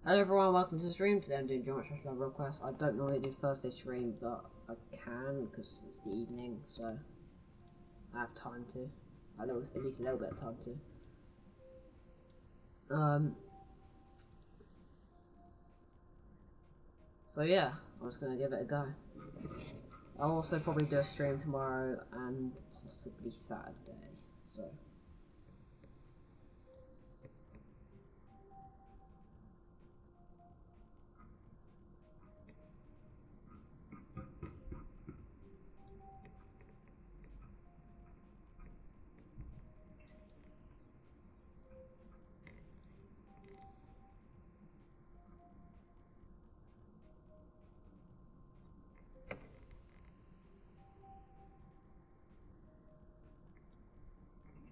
Hello everyone, welcome to the stream. Today I'm doing Geometry Special Request. I don't normally do Thursday stream, but I can because it's the evening, so I have time to. At least a little bit of time to. So yeah, I was gonna give it a go. I'll also probably do a stream tomorrow and possibly Saturday, so.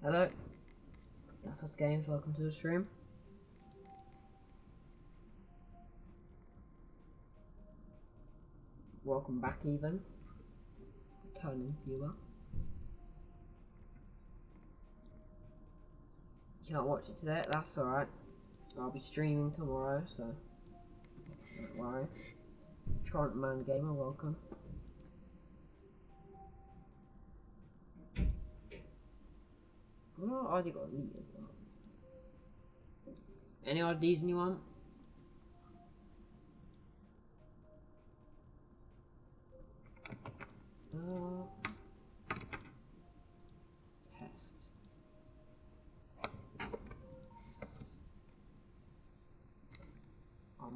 Hello, that's Games, welcome to the stream. Welcome back even. Returning viewer. You can't watch it today, that's alright. I'll be streaming tomorrow, so don't worry. Trant Man Gamer, welcome. Oh, I already got elite as well. Any IDs you want? Test.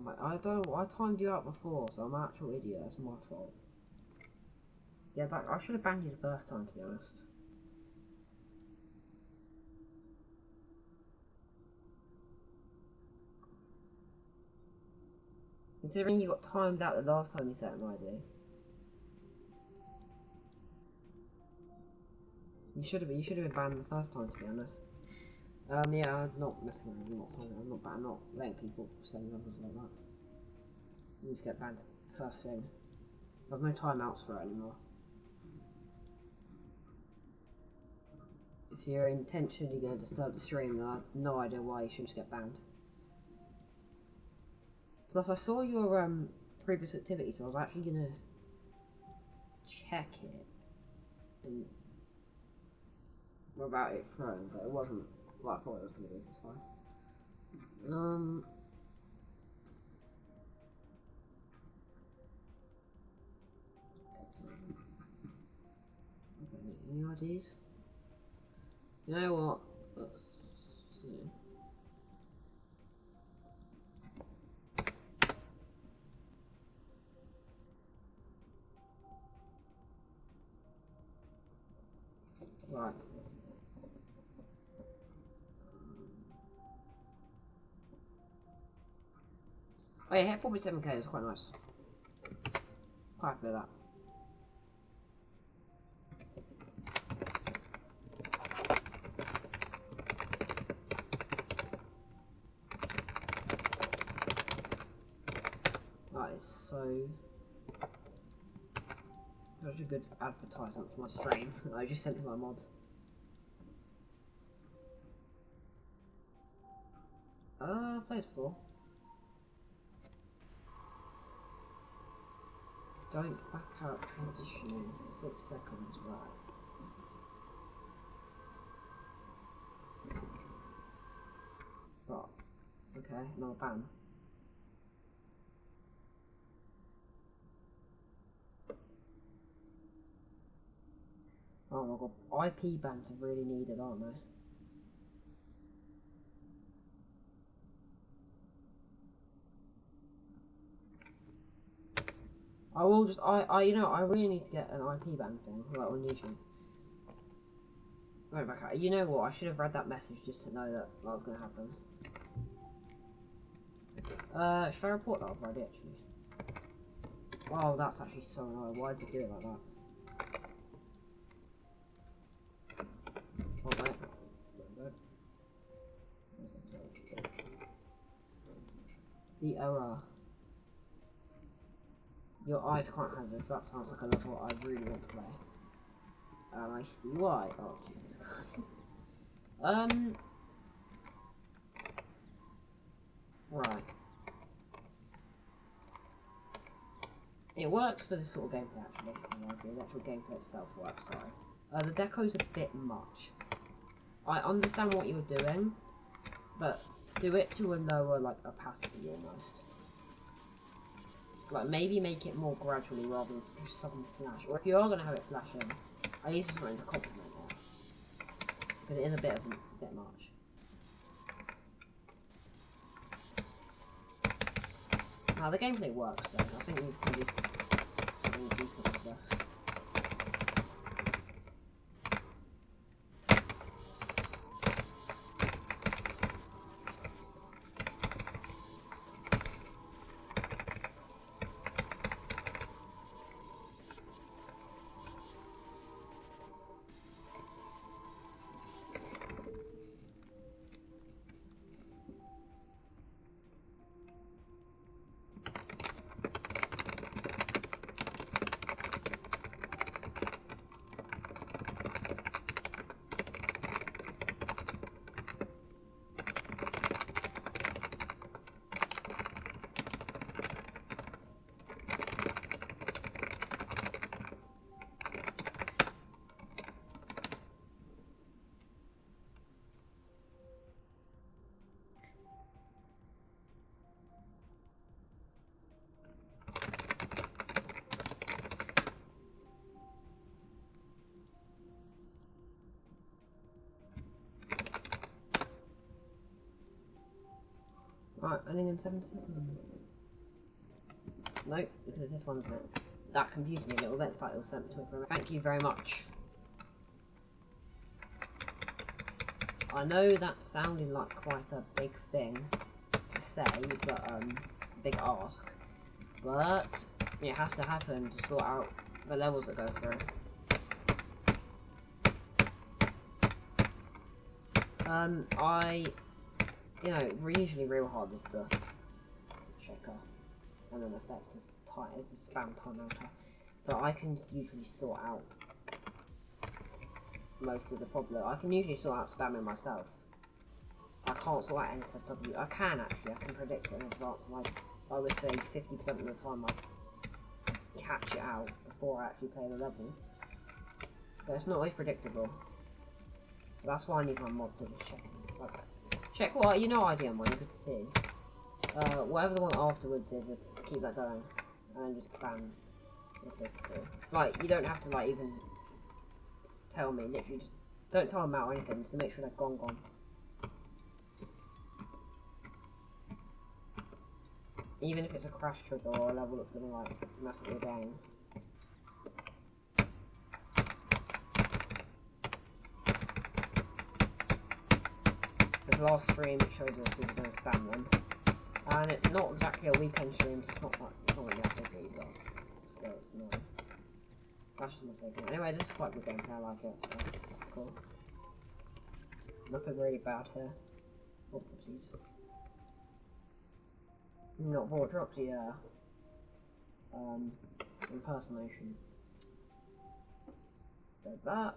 I don't know, I timed you out before, so I'm an actual idiot, that's my fault. Yeah, I should have banned you the first time, to be honest. Considering you got timed out the last time you set an ID. You should have been banned the first time, to be honest. Yeah, I'm not messing around, I'm not letting people say numbers like that. You need to get banned first thing. There's no timeouts for it anymore. If you're intentionally going to disturb the stream, then I have no idea why you shouldn't get banned. Plus, I saw your previous activity, so I was actually gonna check it and about it thrown, but it wasn't what I thought it was gonna be. It's fine. Any IDs? You know what? Let's see. Right. Oh yeah, hit 47k is quite nice. Quite happy with that. That is so such a good advertisement for my stream that I just sent to my mods. Played before. Don't back out transitioning 6 seconds, right. But, okay, another ban. Oh my god, IP bans are really needed, aren't they? I will just, you know, I really need to get an IP ban thing, like on YouTube. Right back out. You know what, I should have read that message just to know that that was going to happen. Should I report that already, actually? Wow, that's actually so annoying. Why did it do it like that? Oh, wait. The error. Your eyes can't have this. That sounds like a level I really want to play. And I see why. Oh, Jesus Christ. Right. It works for this sort of gameplay actually. The actual gameplay itself works, sorry. The deco's a bit much. I understand what you're doing, but do it to a lower, like, opacity almost. Like, maybe make it more gradually rather than just suddenly flash. Or if you are going to have it flashing, I use something to complement that. Because it is a bit much. Now, the gameplay works though. I think you've produced something decent with this. Right, ending in 77. Nope, because this one's not. That confused me a little bit, the fact it was sent to me from. Thank you very much. I know that sounded like quite a big thing to say, but big ask. But it has to happen to sort out the levels that go through. You know, usually real hard is the checker, and then effect is the spam timeouter. But I can usually sort out most of the problem. I can usually sort out spamming myself. I can't sort out NSFW. I can actually. I can predict it in advance. Like I would say, 50% of the time I catch it out before I actually play the level. But it's not always predictable. So that's why I need my mod to just check it. Okay. Check what, you know idea one, you could see. Whatever the one afterwards is, keep that going. And just ban what they do. Like, you don't have to, like, even tell me, literally just, don't tell them out or anything, just to make sure they're gone. Even if it's a crash trigger or a level that's gonna, like, mess up your game. The last stream it showed us we were going to spam them, and it's not exactly a weekend stream, so it's not really that busy, but still it's annoying. That's just my take on it. Anyway, this is quite good gameplay, I like it, so cool. Nothing really bad here. Oh, oopsies. Not bought drops, yeah. Impersonation. So that.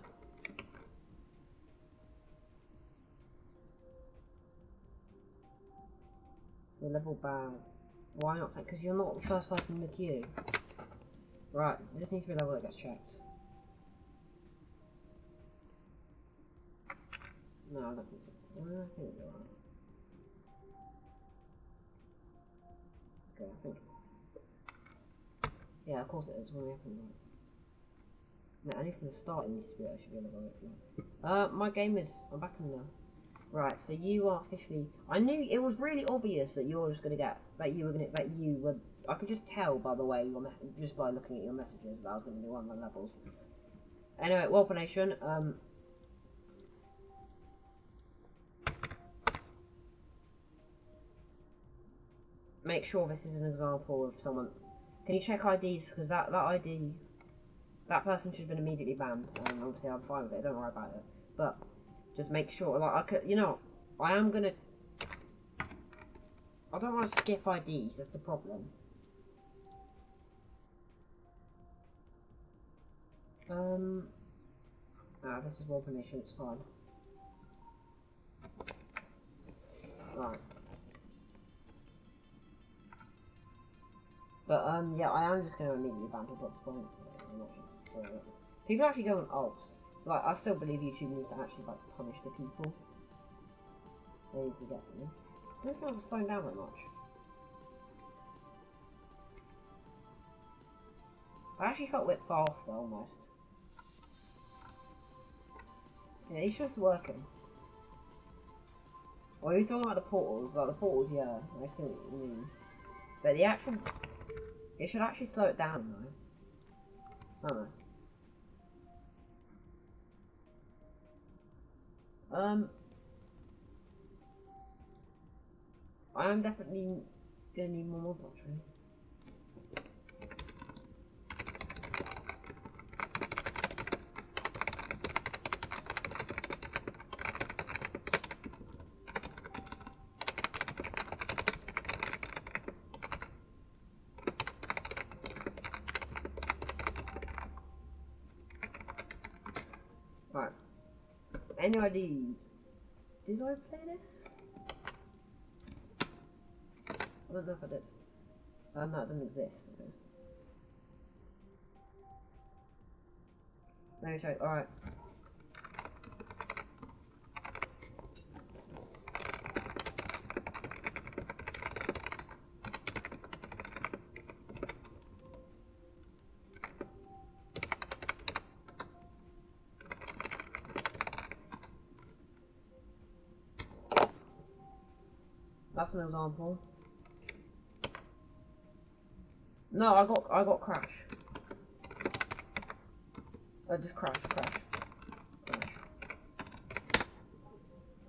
The level bad. Why not? Because you're not the first person in the queue. Right, this needs to be a level that gets checked. No, I don't think so. I think it'll be alright. Okay, I think it's... Yeah, of course it is. When we happen right. No, only from the start it needs to be, I should be a level right. My game is... I'm back in the... Right, so you are officially. I knew it was really obvious that you were just gonna get that you were. I could just tell by the way just by looking at your messages that I was gonna be one of the levels. Anyway, Warp Nation. Make sure this is an example of someone. Can you check IDs? Because that ID, that person should have been immediately banned. And obviously I'm fine with it. Don't worry about it. But. Just make sure, like, I could, you know, I am gonna, I don't want to skip IDs, that's the problem. This is Warp Nation, it's fine. Right. But yeah, I am just going to immediately ban people at this point. I'm not sure. People actually go on alts. Like, I still believe YouTube needs to actually like punish the people. They need to get something. I don't think I was slowing down very much. I actually felt a bit faster almost. Yeah, he's just working. Well, he's talking about the portals. Like the portals, yeah, I see what you mean. But the actual, it should actually slow it down though. I don't know. I am definitely gonna need more mods actually. Right. Any ideas? Did I play this? I don't know if I did. No, it doesn't exist. Okay. Let me check. Alright. That's an example. No, I got crash. Just crash.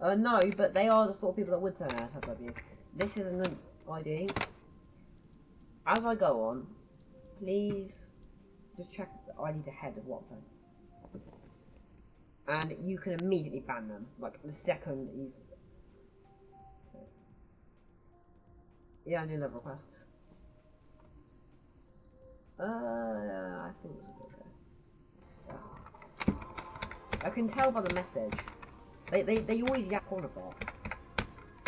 No, but they are the sort of people that would turn out SFW. This isn't an ID. As I go on, please just check the ID's ahead of what thing. And you can immediately ban them, like the second that you. Yeah, new level requests. I think this is okay. Yeah. I can tell by the message. They always yak on a bit.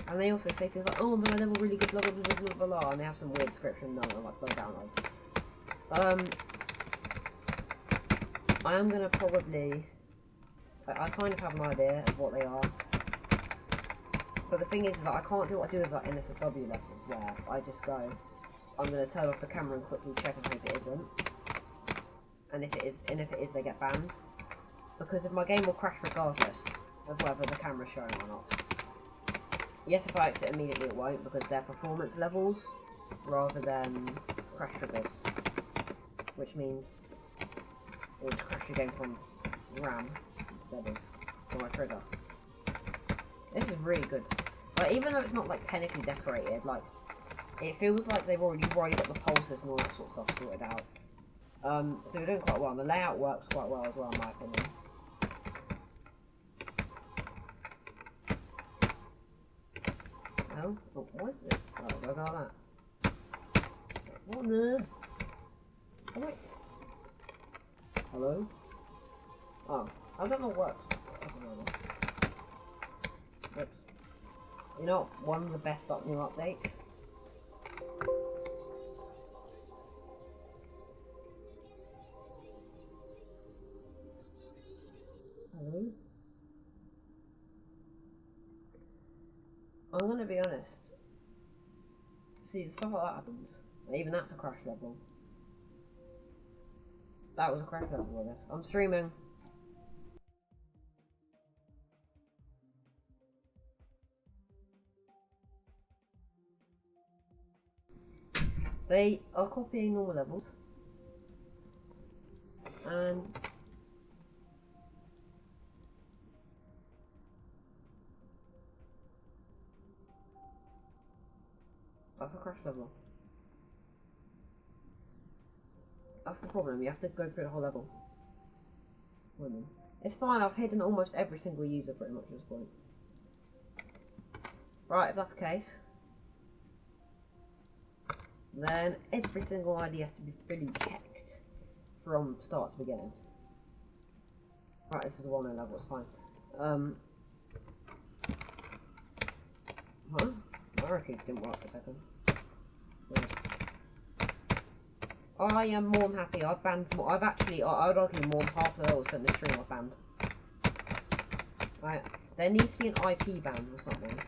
And they also say things like, oh, my level really good, blah blah blah blah blah blah, and they have some weird description, no, like low downloads. I am gonna probably. I kind of have an idea of what they are. But the thing is that I can't do what I do with like NSFW levels where I just go, I'm going to turn off the camera and quickly check and hope it isn't. And if it is, they get banned. Because if my game will crash regardless of whether the camera's showing or not. Yes, if I exit immediately it won't because they're performance levels rather than crash triggers. Which means it will just crash your game from RAM instead of from a trigger. This is really good. Like, even though it's not like technically decorated, like it feels like you've already got the pulses and all that sort of stuff sorted out. So we're doing quite well. And the layout works quite well as well, in my opinion. Oh, what is it? Oh, look at that. What the? Oh wait. Hello? Oh, I don't know what works. I don't know. Oops. You know, one of the best new updates. Hello? I'm gonna be honest. See, stuff like that happens. Even that's a crash level. That was a crash level, I guess. I'm streaming. They are copying normal levels. And that's a crash level. That's the problem, you have to go through the whole level. It's fine, I've hidden almost every single user pretty much at this point. Right, if that's the case, then every single ID has to be fully checked from start to beginning. Right, this is a well-known level, it's fine. Huh? My arrow key didn't work for a second. Weird. I am more than happy. I've banned more. I've actually, I would argue more than half the levels in the stream I've banned. Right, there needs to be an IP ban or something,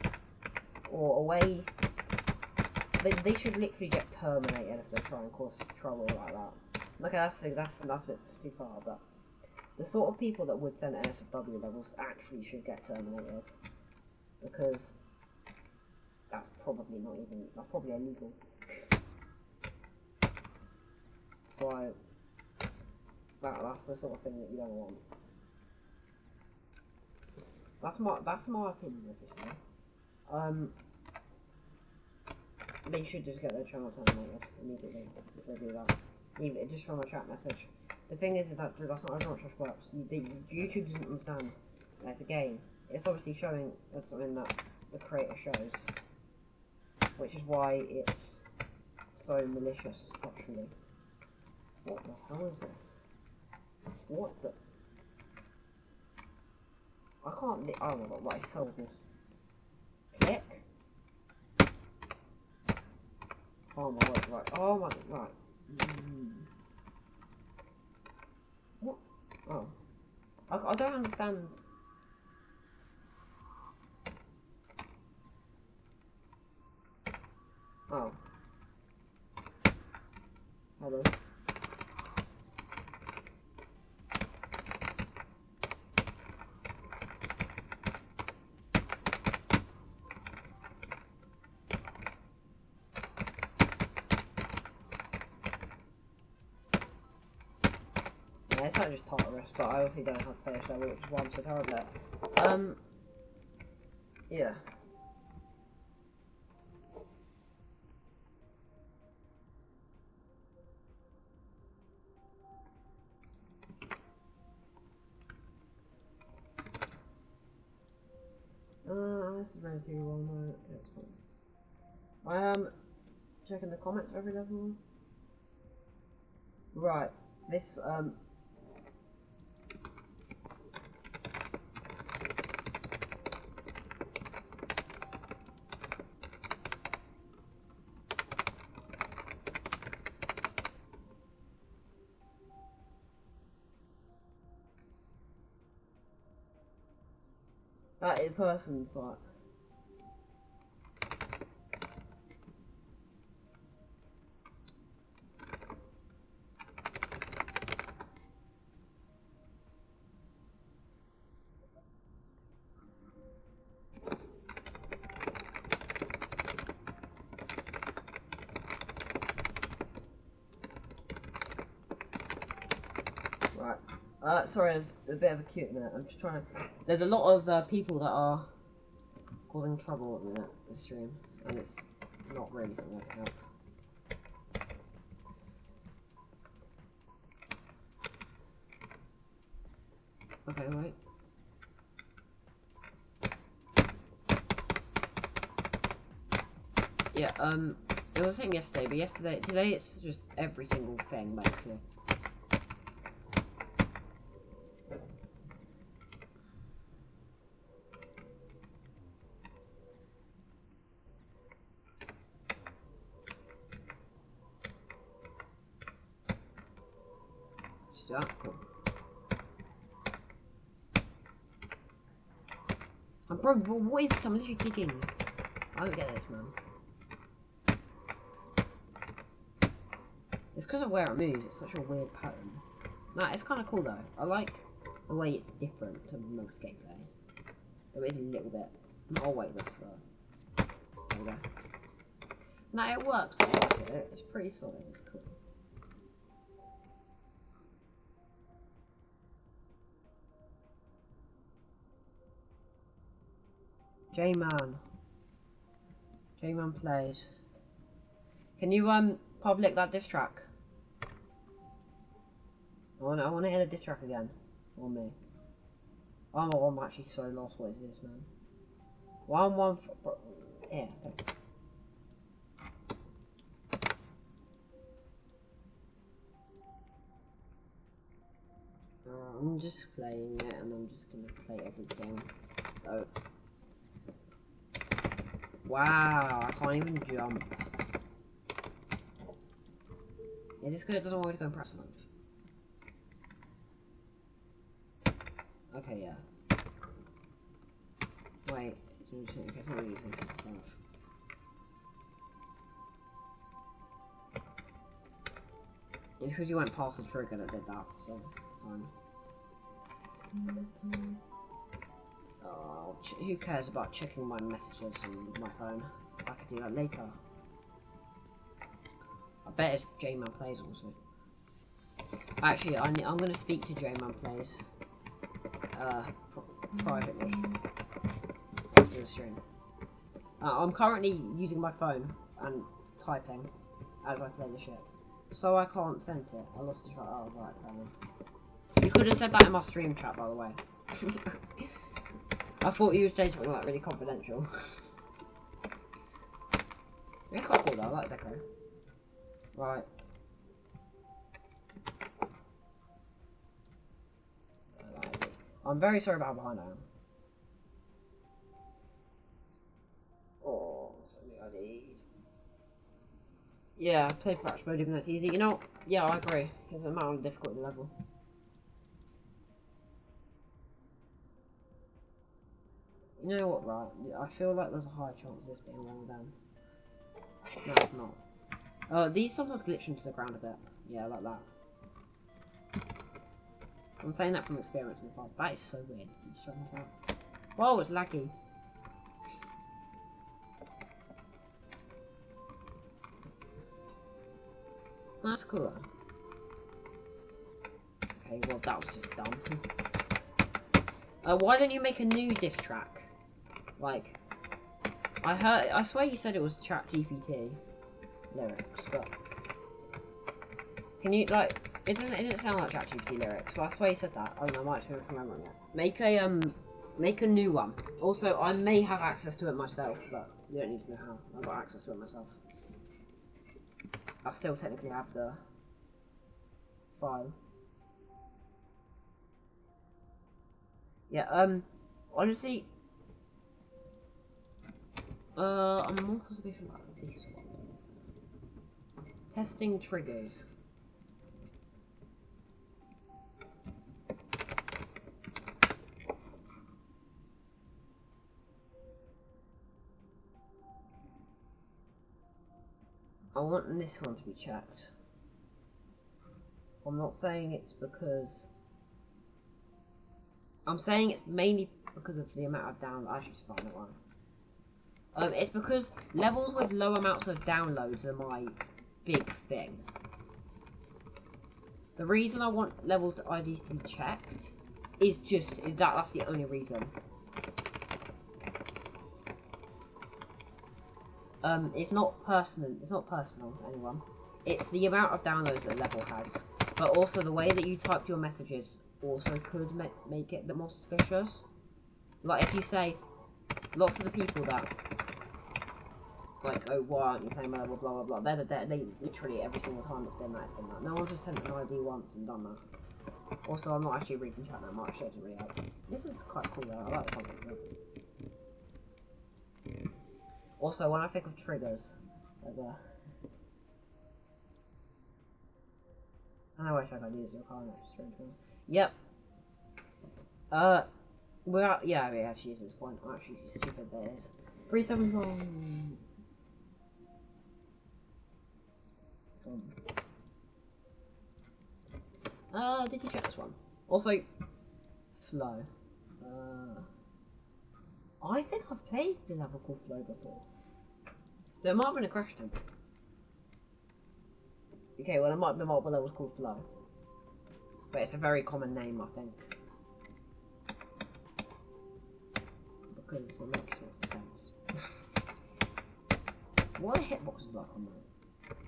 or a way. They should literally get terminated if they try and cause trouble like that. Okay, that's a bit too far, but the sort of people that would send NSFW levels actually should get terminated, because that's probably illegal. So that's the sort of thing that you don't want. That's my opinion, obviously. They should just get their channel terminated immediately if they do that. Even just from a chat message. The thing is that that's not how Trust works. YouTube doesn't understand that it's a game. It's obviously showing as something that the creator shows, which is why it's so malicious. Actually, what the hell is this? What the? I can't. Oh my god! Right, I sold this. Click. Oh my god! Right. Oh my. Right. What? Oh. I don't understand. Oh. Hello. Yeah, it's not just Tartarus, but I obviously don't have Flash level, which is why I'm so terrible at it. Yeah. This is relatively well known. Yeah, it's fine. I am checking the comments for every level. Right. This person's like. Right. Sorry, there's a bit of a cute minute. I'm just trying to. There's a lot of people that are causing trouble at the minute, this stream, and it's not really something I can help. Okay, wait. Yeah, it was a thing yesterday, but today it's just every single thing, basically. Start, cool. Bro, what is this? I'm literally clicking. I don't get this, man. It's because of where it moves, it's such a weird pattern. Nah, it's kind of cool though. I like the way it's different to most gameplay. There is a little bit. Oh wait, this, there we go. Nah, it works, I like it. It's pretty solid, it's cool. J-Man. J-Man plays. Can you, public that diss track? I wanna hear the diss track again. On me. Oh, I'm actually so lost. What is this, man? 1-1 for... Yeah, okay. I'm just playing it, and I'm just gonna play everything. So... Wow, I can't even jump. Yeah, this guy doesn't want me to go and press lunch. Okay, yeah. Wait, it's not using it. It's because you went past the trigger that did that, so fine. Oh, who cares about checking my messages on my phone? I could do that later. I bet it's J-Man Plays also. Actually, I'm going to speak to J-Man Plays privately after the stream. I'm currently using my phone and typing as I play the ship, so I can't send it. I lost the track. Oh, right, fair enough. You could have said that in my stream chat, by the way. I thought you would say something like really confidential. It's quite cool though, I like that deco. Right. I'm very sorry about how behind I am. Oh, so many IDs. Yeah, play patch mode even though it's easy. You know, yeah, I agree. It doesn't matter on the difficulty level. You know what, right? I feel like there's a high chance of this being one of them. No, it's not. These sometimes glitch into the ground a bit. Yeah, like that. I'm saying that from experience in the past. That is so weird. You just that out. Whoa, it's laggy. That's cool though. Okay, well that was just dumb. Why don't you make a new diss track? Like, I swear you said it was ChatGPT lyrics, but can you, like, it didn't sound like ChatGPT lyrics, but I swear you said that. I don't know, I might have been remembering it. Make a new one. Also, I may have access to it myself, but you don't need to know how. I've got access to it myself. I still technically have the file. Yeah, honestly, I'm more suspicious about this one. Testing triggers. I want this one to be checked. I'm not saying it's because... I'm saying it's mainly because of the amount of downloads. Actually, it's fine, don't worry. It's because levels with low amounts of downloads are my big thing. The reason I want levels to IDs to be checked is that's the only reason. It's not personal to anyone. It's the amount of downloads that a level has. But also the way that you type your messages also could make it a bit more suspicious. Like if you say, lots of the people that, like, oh, why aren't you playing my level, blah blah blah, they literally every single time it's been that. No one's just sent an ID once and done that. Also, I'm not actually reading chat that much, so it doesn't really help. This is quite cool though, I like the concept of it. Also, when I think of triggers, there's a... I wish I could use your car next stream. Yep. We're out, yeah, we actually use this point. I'm actually stupid there is. 371. This one. Did you check this one? Also, Flow. I think I've played the level called Flow before. There might have been a crash temp. Okay, well there might have been multiple levels called Flow. But it's a very common name, I think. Because it makes lots of sense. What are the hitboxes like on that?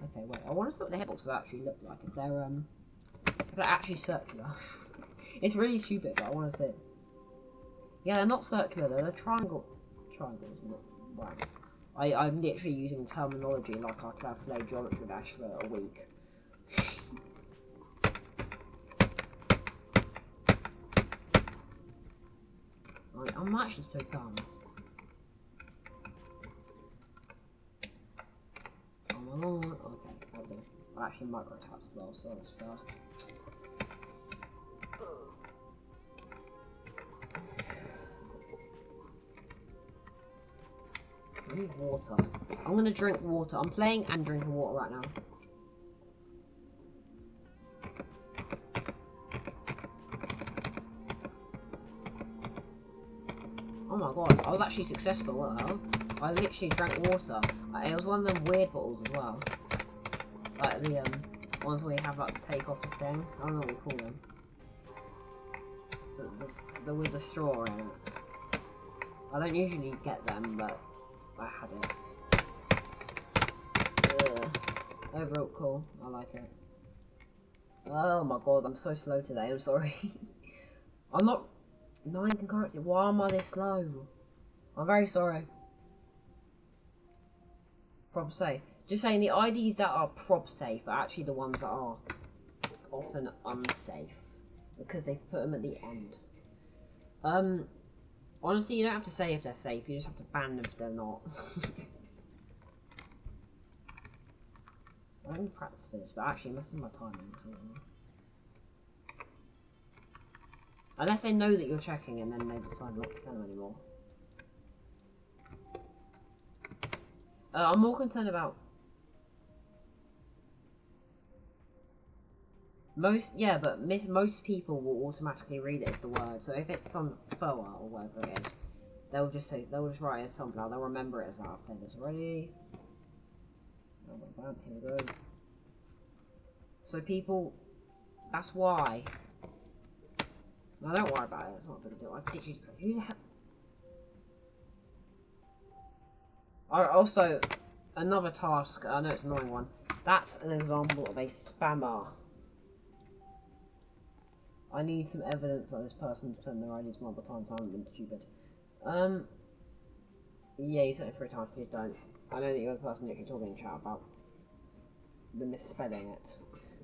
Okay, wait, I want to see what the hitboxes actually look like. If they're actually circular. It's really stupid, but I want to see. Yeah, they're not circular though, they're triangles. Wow. I'm literally using terminology like I could have played Geometry Dash for a week. I'm actually so dumb. Okay, I'll do. I actually micro tapped as well, so that's fast. I need water. I'm gonna drink water. I'm playing and drinking water right now. Oh my god, I was actually successful, what the hell? I literally drank water. It was one of them weird bottles as well. Like the ones where you have like the take off the thing. I don't know what you call them. The with the straw in it. I don't usually get them, but I had it. Overall cool, I like it. Oh my god, I'm so slow today, I'm sorry. I'm not 9 concurrency, why am I this slow? I'm very sorry. Prop safe. Just saying the IDs that are prop safe are actually the ones that are often unsafe. Because they've put them at the end. Honestly, you don't have to say if they're safe, you just have to ban them if they're not. I don't practice for this, but actually I'm messing my timing or something. Unless they know that you're checking and then they decide not to send them anymore. I'm more concerned about most people will automatically read it as the word. So if it's some FOA or whatever it is, they'll just write it as something. They'll remember it as that. I've played this already. Oh my god, here we go. So people, that's why. No, don't worry about it. It's not a big deal. I teach you. Who the hell? Also, another task. I know it's an annoying one. That's an example of a spammer. I need some evidence that this person sent their IDs multiple times. I haven't been stupid. Yeah, you sent it 3 times. Please don't. I know that you're the person that you're talking in chat about the misspelling it.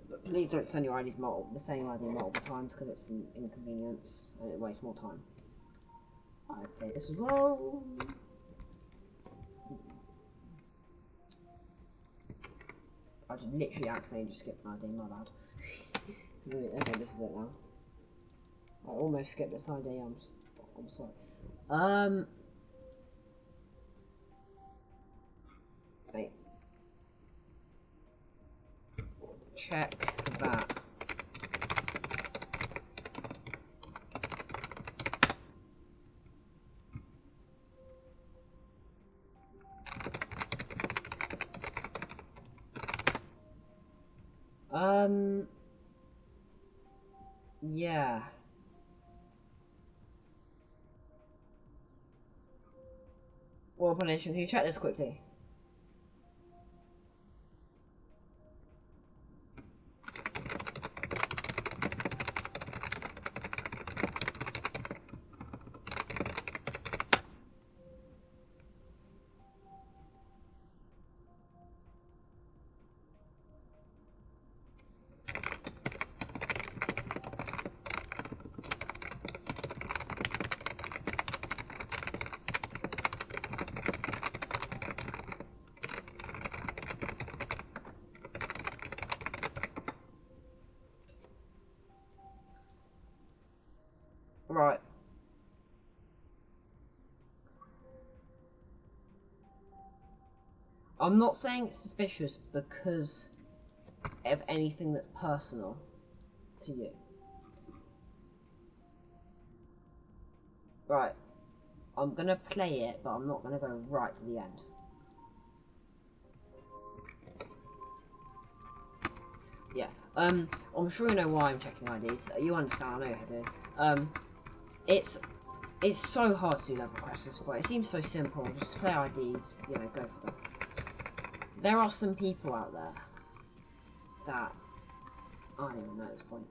But please don't send your IDs the same ID multiple times because it's an inconvenience and it wastes more time. I play this as well. I just literally accidentally just skipped an ID, my bad. Okay, this is it now. I almost skipped this ID, I'm sorry. Wait. Check that. Yeah. Well, Punishing, can you check this quickly? Right. I'm not saying it's suspicious because of anything that's personal to you. Right. I'm gonna play it, but I'm not gonna go right to the end. Yeah. I'm sure you know why I'm checking IDs. You understand, I know how to do. It's so hard to do level quests at this point. It seems so simple. Just play IDs, you know, go for them. There are some people out there that I don't even know at this point.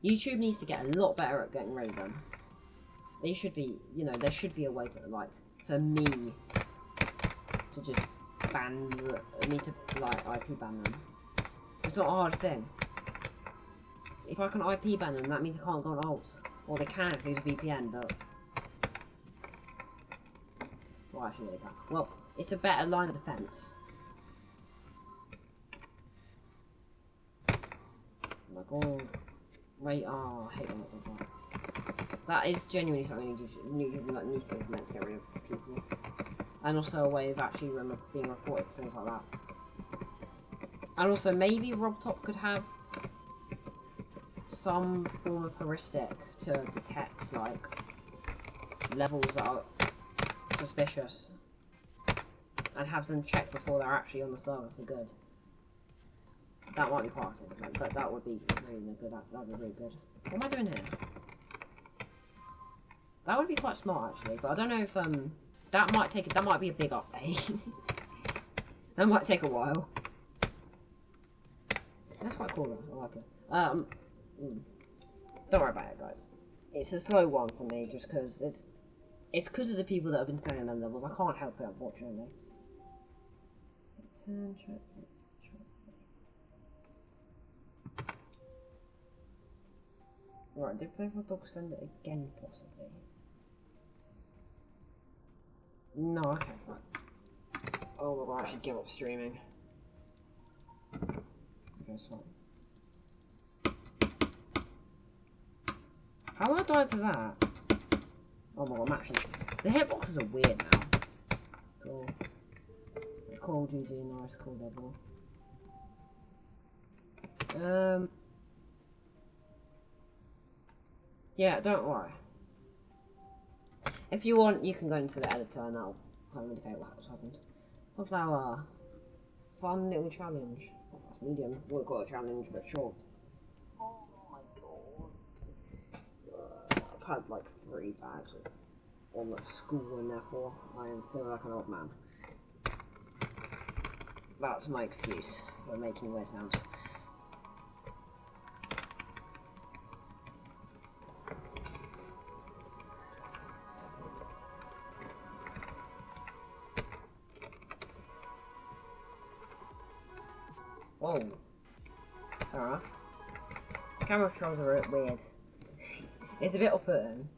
YouTube needs to get a lot better at getting rid of them. They should be, you know, there should be a way to, like, for me to just ban me to, like, IP ban them. It's not a hard thing. If I can IP ban them, that means I can't go on alts. Or they can if they use a VPN, but... Well, actually they can. Well, it's a better line of defense. my god. Wait, oh, I hate when it does that. That is genuinely something you need to implement to get rid of people. And also a way of actually being reported for things like that. And also maybe RobTop could have some form of heuristic to detect like levels that are suspicious. And have them check before they're actually on the server for good. That might be part of it, but that would be really good. That'd be really good. What am I doing here? That would be quite smart actually, but I don't know if that might be a big update. That might take a while. That's quite cool though. I like it. Don't worry about it, guys. It's a slow one for me, just because it's because of the people that have been selling them levels. I can't help it, unfortunately. Right, did Playful Dog send it again, possibly? No, okay, fine. Oh my god, I should give up streaming. Okay, so. How did I die to that? Oh my god, I'm actually. The hitboxes are weird now. Cool. Cool, GG, nice, cool level. Yeah, don't worry. If you want, you can go into the editor and that'll kind of indicate what's happened. What's our fun little challenge? That's medium. Wouldn't call it a challenge, but sure. Oh my god. I've had like 3 bags on the school and therefore I am feeling like an old man. That's my excuse for making weird sounds. Whoa. Fair enough. Camera controls are a bit weird. It's a bit off-putting.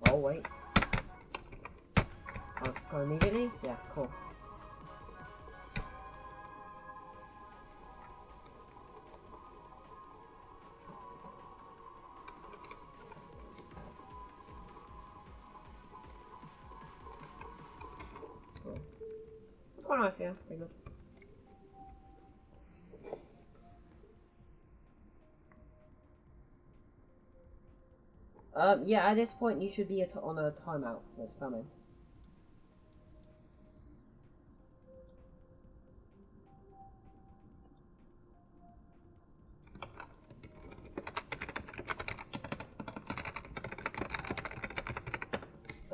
Oh, wait. I'll go immediately? Yeah, cool. It's quite nice, yeah, pretty good. Yeah, at this point you should be on a timeout for spamming.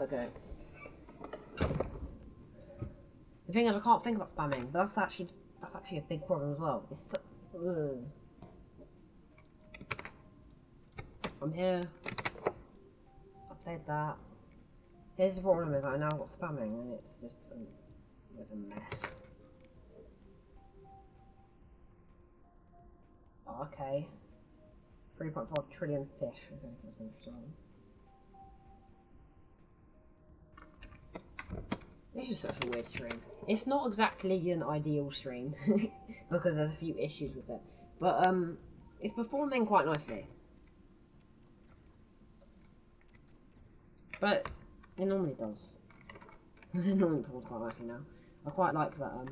Okay. The thing is, I can't think about spamming, but that's actually a big problem as well. It's so, I'm here. I played that. Here's the problem: is I now got spamming, and it's just it's a mess. Oh, okay. 3.5 trillion fish. Okay, that's interesting. This is such a weird stream. It's not exactly an ideal stream because there's a few issues with it, but it's performing quite nicely. But it normally does. It normally performs quite nicely now. I quite like that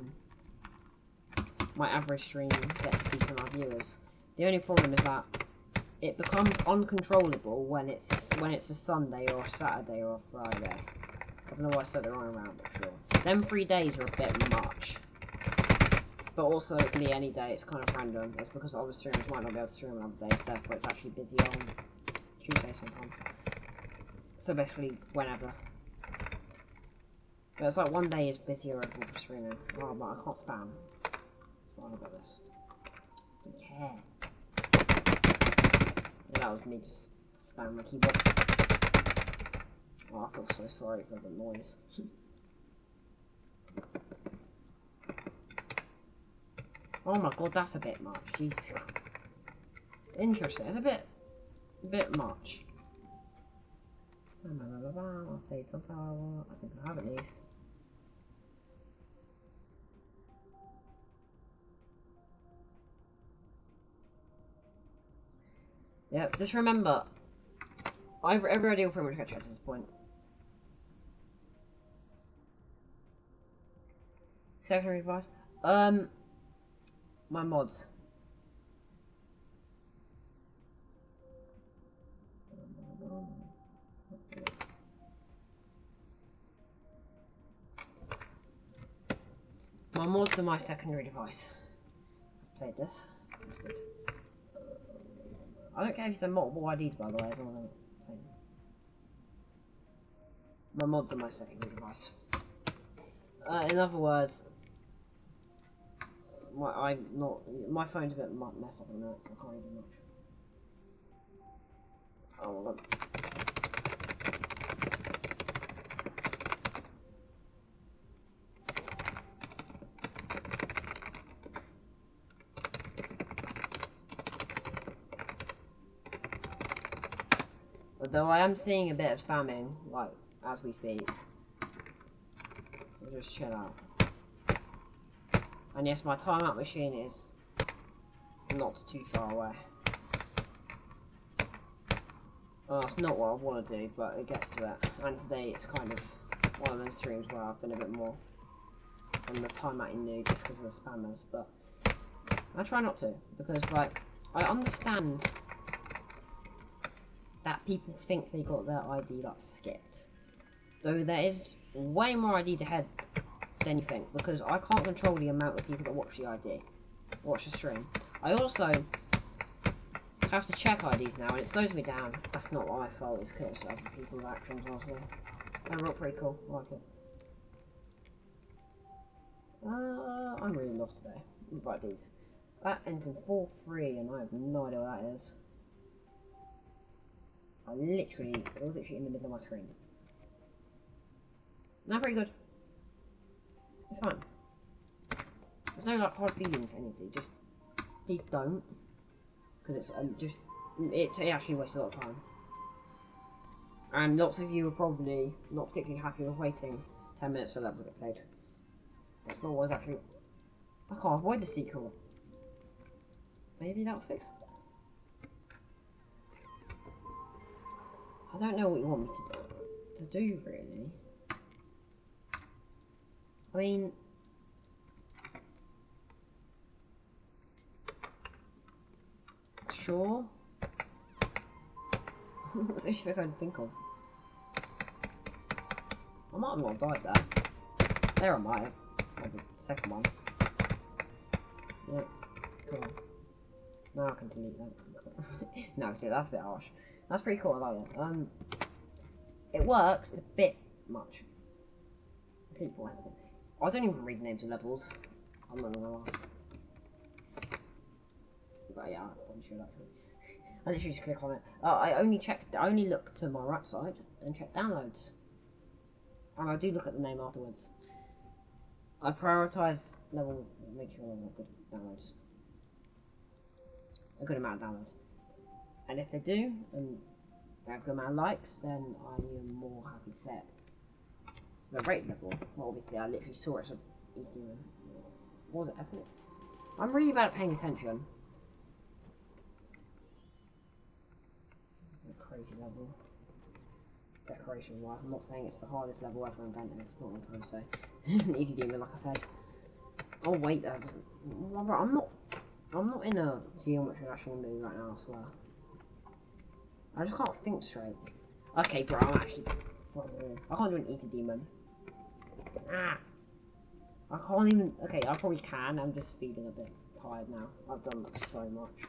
my average stream gets a decent amount of viewers. The only problem is that it becomes uncontrollable when it's a Sunday or a Saturday or a Friday. I don't know why I said the wrong amount, but sure. Them 3 days are a bit much. But also, it can be any day, it's kind of random. It's because other streamers might not be able to stream on other days, therefore it's actually busy on Tuesday sometimes. So basically, whenever. But it's like one day is busier overall for streaming. Oh, but I can't spam. What's wrong about this? I don't care. That was me just spamming my keyboard. Oh, I feel so sorry for the noise. Oh my god, that's a bit much. Jesus Christ. Interesting. It's a bit much. I played Sunflower. I think I have at least. Yeah, just remember, every idea will pretty much get checked at this point. Secondary advice. My mods. My mods are my secondary device. I've played this. I don't care if you send multiple IDs, by the way, as long as I'm saying. My mods are my secondary device. In other words, my phone's a bit messed up on that, so I can't do much. Oh my god. Although I am seeing a bit of spamming, like, as we speak. So just chill out. And yes, my timeout machine is not too far away. Well, that's not what I want to do, but it gets to it. And today it's kind of one of those streams where I've been a bit more on the timeouting new just because of the spammers, but I try not to, because, like, I understand that people think they got their ID, like, skipped. Though there is way more IDs ahead than you think, because I can't control the amount of people that watch the ID, watch the stream. I also have to check IDs now, and it slows me down. That's not my fault, it's because of other people's actions also. They're all pretty cool, I like it. I'm really lost today. Right, IDs. That ends in 4-3, and I have no idea what that is. It was literally in the middle of my screen. Not very good. It's fine. There's no, like, hard feelings, anything. Just please don't, because it's it actually wastes a lot of time. And lots of you are probably not particularly happy with waiting 10 minutes for levels to get played. That's not what actually. I can't avoid the secret. Maybe that'll fix it. I don't know what you want me to do really. I mean, sure. That's the only thing I can think of. I might have not died there. There I might have. Like the second one. Yep. Cool. Now I can delete that. No, that's a bit harsh. That's pretty cool, I like it. It works, it's a bit much. I don't even read names of levels. I'm not gonna lie. But yeah, I probably should actually. I literally just click on it. I only look to my right side and check downloads. And I do look at the name afterwards. I prioritise level, make sure I've got good downloads. A good amount of downloads. And if they do, and they have a good amount of likes, then I am more happy to play it. So the rate level, well, obviously I literally saw it, so easy. What was it, epic? I'm really bad at paying attention. This is a crazy level. Decoration wise, I'm not saying it's the hardest level ever invented, it's not what I'm trying to say. It's an easy demon, like I said. Oh wait, I'm not in a geometry mood right now, I swear. I just can't think straight. Okay, bro, I'm actually. I can't do an eater demon. Ah! I can't even. Okay, I probably can. I'm just feeling a bit tired now. I've done that so much.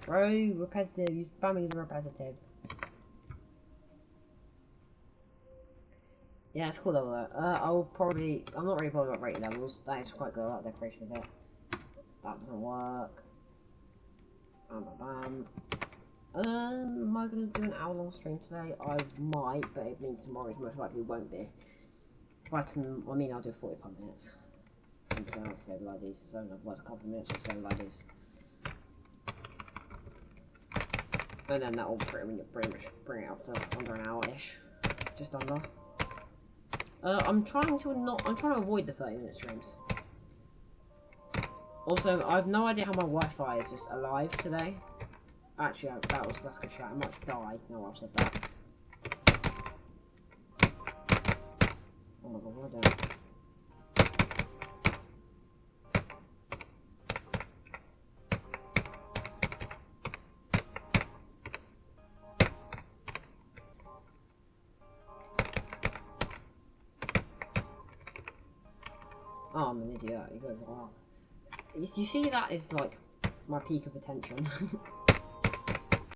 Bro, repetitive. You spamming is repetitive. Yeah, it's cool level though. I'm not really bothered about rating levels. That is quite good. I like the decoration of it. That doesn't work. Am I going to do an hour-long stream today? I might, but it means tomorrow it most likely won't be. But I mean, I'll do 45 minutes. And then I'll save IDs, so otherwise a couple of minutes of save IDs. And then that will pretty much bring it up to under an hour-ish. just under. I'm trying to avoid the 30-minute streams. Also, I have no idea how my Wi-Fi is just alive today. Actually, that's good chat. I might die. No, I've said that. Oh my god, what am I doing? Oh, I'm an idiot. You go, wow. You see, that is like my peak of attention.